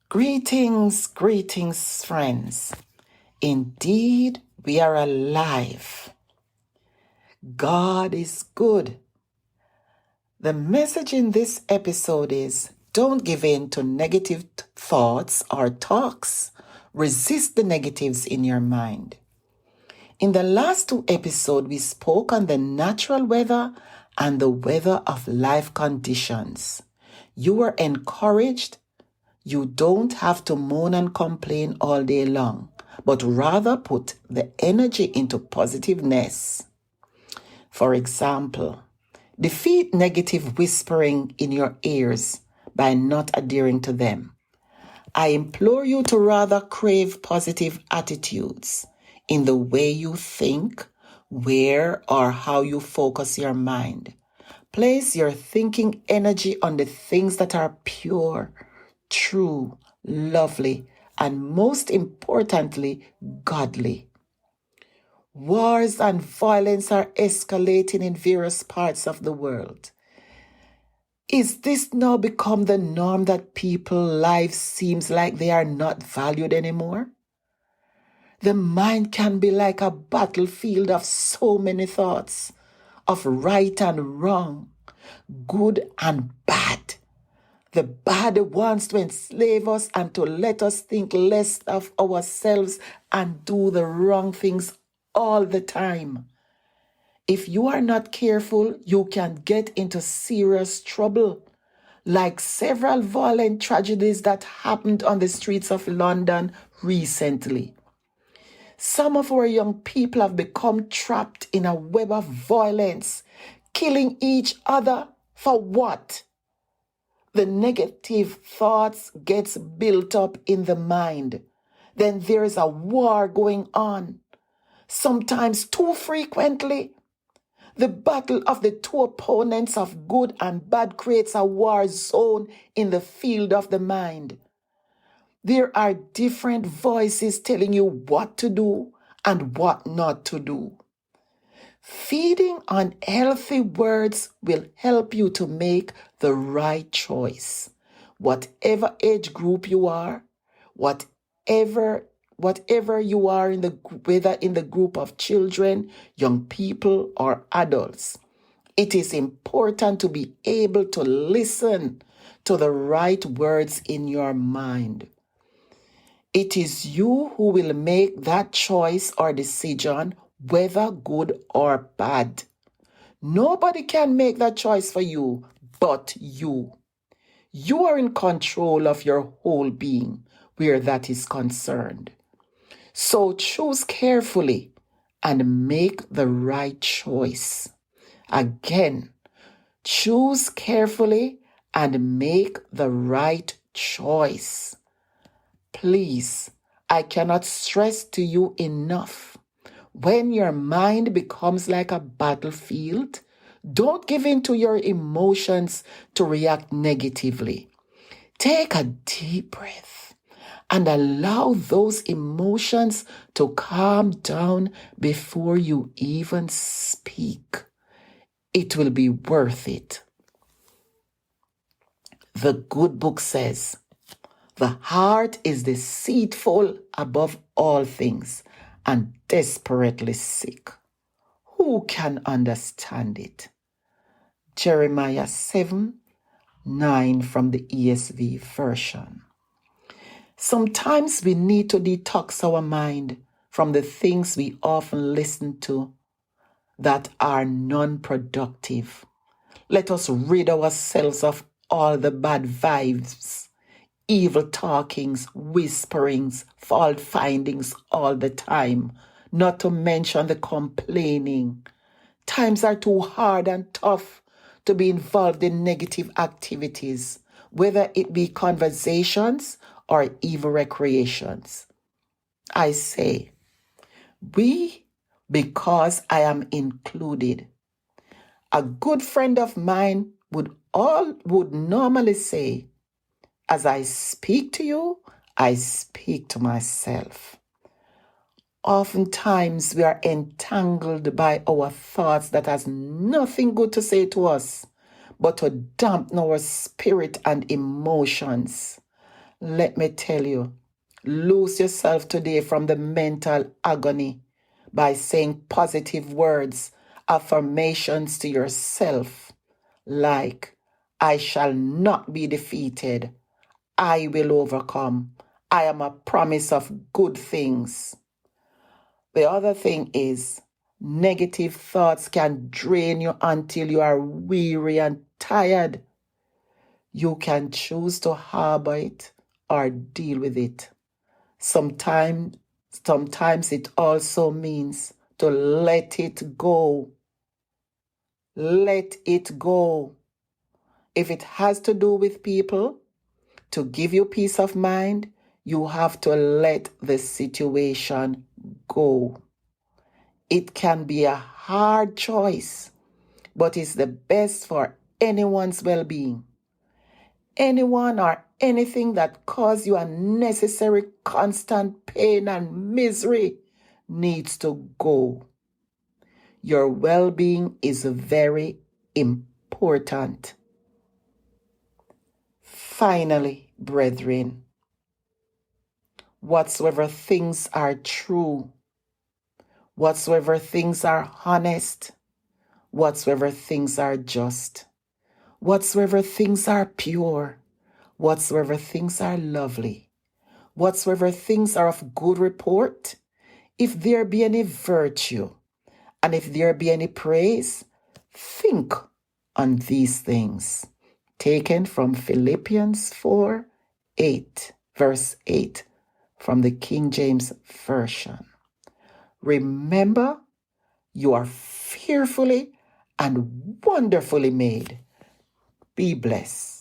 Greetings, greetings, friends. Indeed, we are alive. God is good. The message in this episode is don't give in to negative thoughts or talks. Resist the negatives in your mind. In the last two episodes, we spoke on the natural weather and the weather of life conditions. You were encouraged. You don't have to moan and complain all day long, but rather put the energy into positiveness. For example, defeat negative whispering in your ears by not adhering to them. I implore you to rather crave positive attitudes in the way you think, where or how you focus your mind. Place your thinking energy on the things that are pure, true, lovely, and most importantly, godly. Wars and violence are escalating in various parts of the world. Is this now become the norm that people's lives seems like they are not valued anymore? The mind can be like a battlefield of so many thoughts, of right and wrong, good and bad. The bad wants to enslave us and to let us think less of ourselves and do the wrong things all the time. If you are not careful, you can get into serious trouble, like several violent tragedies that happened on the streets of London recently. Some of our young people have become trapped in a web of violence, killing each other for what? The negative thoughts gets built up in the mind. Then there's a war going on. Sometimes too frequently. The battle of the two opponents of good and bad creates a war zone in the field of the mind. There are different voices telling you what to do and what not to do. Feeding on healthy words will help you to make the right choice. Whatever age group you are, whatever you are whether in the group of children, young people, or adults, it is important to be able to listen to the right words in your mind. It is you who will make that choice or decision, whether good or bad. Nobody can make that choice for you but you. You are in control of your whole being where that is concerned. So choose carefully and make the right choice. Again, choose carefully and make the right choice. Please, I cannot stress to you enough. When your mind becomes like a battlefield, don't give in to your emotions to react negatively. Take a deep breath and allow those emotions to calm down before you even speak. It will be worth it. The good book says, the heart is deceitful above all things and desperately sick. Who can understand it? Jeremiah 7:9 from the ESV version. Sometimes we need to detox our mind from the things we often listen to that are non-productive. Let us rid ourselves of all the bad vibes, evil talkings, whisperings, fault findings all the time, not to mention the complaining. Times are too hard and tough to be involved in negative activities, whether it be conversations or even recreations. I say, because I am included. A good friend of mine would normally say, as I speak to you, I speak to myself. Oftentimes we are entangled by our thoughts that has nothing good to say to us, but to dampen our spirit and emotions. Let me tell you, lose yourself today from the mental agony by saying positive words, affirmations to yourself, like, I shall not be defeated. I will overcome. I am a promise of good things. The other thing is, negative thoughts can drain you until you are weary and tired. You can choose to harbor it or deal with it. Sometimes it also means to let it go. Let it go. If it has to do with people, to give you peace of mind, you have to let the situation go. It can be a hard choice, but it's the best for anyone's well-being. Anyone or anything that causes you unnecessary constant pain and misery needs to go. Your well-being is very important. Finally, brethren, whatsoever things are true, whatsoever things are honest, whatsoever things are just, whatsoever things are pure, whatsoever things are lovely, whatsoever things are of good report, if there be any virtue, and if there be any praise, think on these things. Taken from Philippians 4:8, verse 8, from the King James Version. Remember, you are fearfully and wonderfully made. Be blessed.